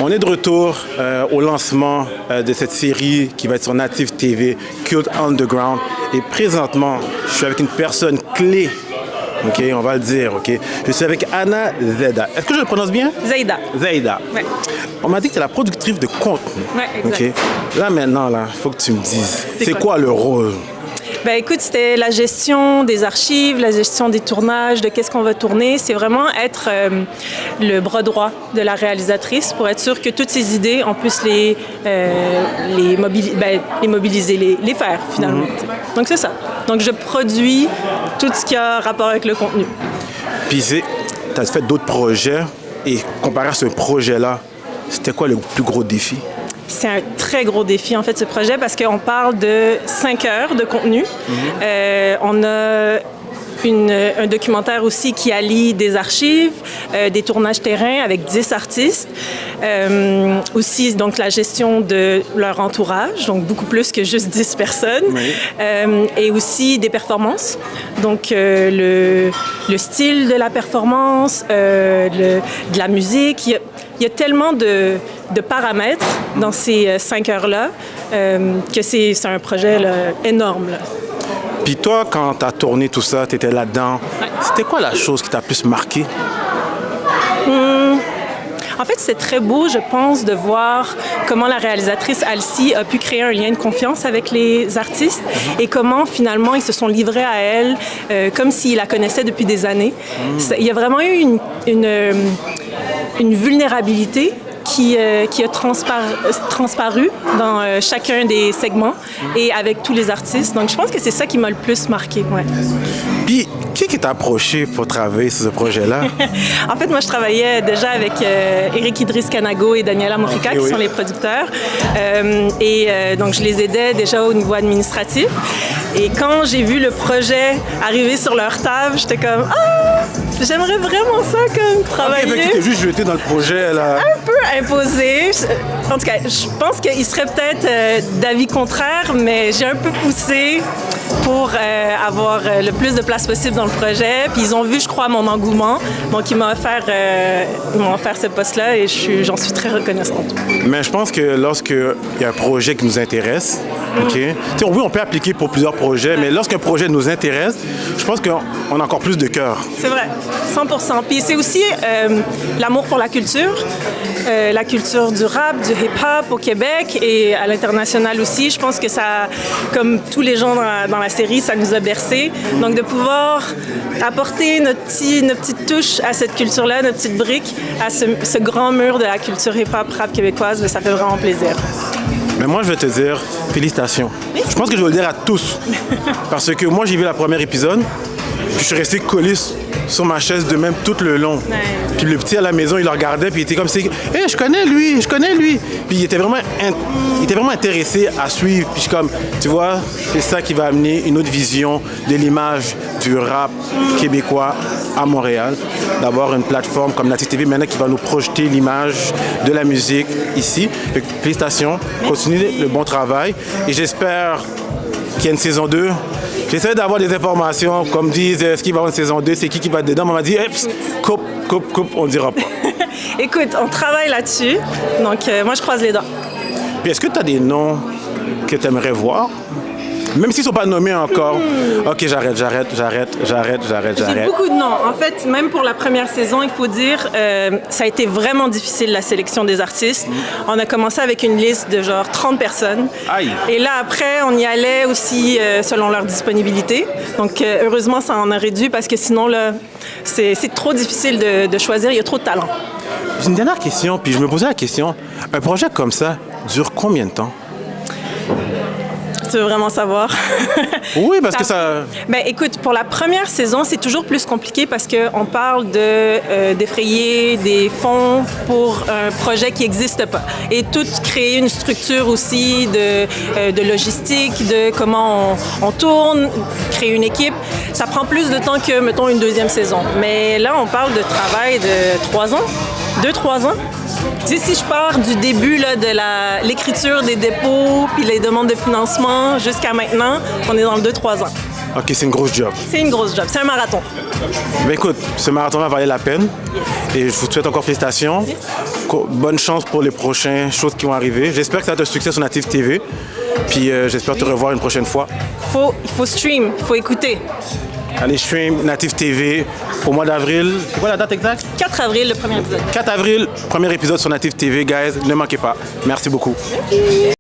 On est de retour au lancement de cette série qui va être sur Native TV, Cult Underground. Et présentement, je suis avec une personne clé. OK, on va le dire, OK? Je suis avec Anna Zeda. Est-ce que je le prononce bien? Zaida. Zaida. Ouais. On m'a dit que tu es la productrice de contenu. Ouais, exact. OK? Là, maintenant, il faut que tu me dises, c'est quoi le rôle? Ben écoute, c'était la gestion des archives, la gestion des tournages, de qu'est-ce qu'on va tourner. C'est vraiment être le bras droit de la réalisatrice pour être sûr que toutes ces idées, on puisse les mobiliser, les faire finalement. Donc c'est ça. Donc je produis tout ce qui a rapport avec le contenu. Puis tu as fait d'autres projets et comparé à ce projet-là, c'était quoi le plus gros défi? C'est un très gros défi, en fait, ce projet, parce qu'on parle de 5 heures de contenu. On a un documentaire aussi qui allie des archives, des tournages terrain avec 10 artistes. Aussi, donc, la gestion de leur entourage, donc beaucoup plus que juste 10 personnes. Oui. Et aussi des performances. Donc, le style de la performance, de la musique. Il y a tellement de paramètres dans ces 5 heures-là que c'est un projet là, énorme. Là. Puis toi, quand tu as tourné tout ça, tu étais là-dedans, c'était quoi la chose qui t'a plus marqué? En fait, c'est très beau, je pense, de voir comment la réalisatrice Alcy a pu créer un lien de confiance avec les artistes et comment, finalement, ils se sont livrés à elle comme s'ils la connaissaient depuis des années. Il y a vraiment eu une vulnérabilité qui a transparu dans chacun des segments et avec tous les artistes. Donc, je pense que c'est ça qui m'a le plus marqué. Ouais. Puis, qui t'a approché pour travailler sur ce projet-là? En fait, moi, je travaillais déjà avec Éric Idriss Kanago et Daniela Morica, qui sont les producteurs. Donc, je les aidais déjà au niveau administratif. Et quand j'ai vu le projet arriver sur leur table, j'étais comme « Ah! J'aimerais vraiment ça, comme travailler. » Okay, tu t'es juste jeté dans le projet, là. Un peu imposé. En tout cas, je pense qu'ils seraient peut-être d'avis contraire, mais j'ai un peu poussé pour avoir le plus de place possible dans le projet. Puis ils ont vu, je crois, mon engouement. Donc, ils m'ont offert ce poste-là et j'en suis très reconnaissante. Mais je pense que lorsqu'il y a un projet qui nous intéresse, OK? Oui, on peut appliquer pour plusieurs projets, mais lorsqu'un projet nous intéresse, je pense qu'on a encore plus de cœur. C'est vrai, 100%. Puis c'est aussi l'amour pour la culture du rap, du hip-hop au Québec et à l'international aussi. Je pense que ça, comme tous les gens dans la série, ça nous a bercés. Donc de pouvoir apporter notre petite touche à cette culture-là, notre petite brique, à ce grand mur de la culture hip-hop, rap québécoise, ça fait vraiment plaisir. Mais moi, je vais te dire félicitations. Oui. Je pense que je vais le dire à tous. Parce que moi, j'ai vu le premier épisode, puis je suis resté collé sur ma chaise de même tout le long. Ouais. Puis le petit à la maison, il le regardait, puis il était comme si « Hey, je connais lui. » Puis il était vraiment intéressé à suivre. Puis je suis comme, tu vois, c'est ça qui va amener une autre vision de l'image du rap québécois à Montréal. D'avoir une plateforme comme Native TV maintenant qui va nous projeter l'image de la musique ici. Fait que, félicitations, continuez le bon travail. Et j'espère qu'il y a une saison 2. J'essaie d'avoir des informations, comme disent, est-ce qu'il va y avoir une saison 2, c'est qui va être dedans. On m'a dit, coupe, on ne dira pas. Écoute, on travaille là-dessus, donc moi je croise les dents. Puis est-ce que tu as des noms que tu aimerais voir? Même s'ils ne sont pas nommés encore. OK, j'arrête. J'ai beaucoup de noms. En fait, même pour la première saison, il faut dire, ça a été vraiment difficile la sélection des artistes. On a commencé avec une liste de genre 30 personnes. Aïe. Et là, après, on y allait aussi selon leur disponibilité. Donc, heureusement, ça en a réduit parce que sinon, là, c'est trop difficile de choisir. Il y a trop de talent. J'ai une dernière question, puis je me posais la question. Un projet comme ça dure combien de temps? Tu veux vraiment savoir? Oui, parce que ça... Ben, écoute, pour la première saison, c'est toujours plus compliqué parce qu'on parle d'effrayer des fonds pour un projet qui n'existe pas. Et tout créer une structure aussi de logistique, de comment on tourne, créer une équipe. Ça prend plus de temps que, mettons, une deuxième saison. Mais là, on parle de travail de 3 ans, 2-3 ans. Tu sais, si je pars du début là, de l'écriture des dépôts puis les demandes de financement jusqu'à maintenant, on est dans le 2-3 ans. OK, c'est une grosse job. C'est une grosse job. C'est un marathon. Mais écoute, ce marathon-là valait la peine. Yes. Et je vous souhaite encore félicitations. Yes. bonne chance pour les prochaines choses qui vont arriver. J'espère que ça va être un succès sur Native TV. Puis j'espère te revoir une prochaine fois. Il faut stream, il faut écouter. Allez stream Native TV au mois d'avril. C'est quoi la date exacte? 4 avril, le premier épisode. 4 avril, premier épisode sur Native TV, guys. Ne manquez pas. Merci beaucoup. Merci.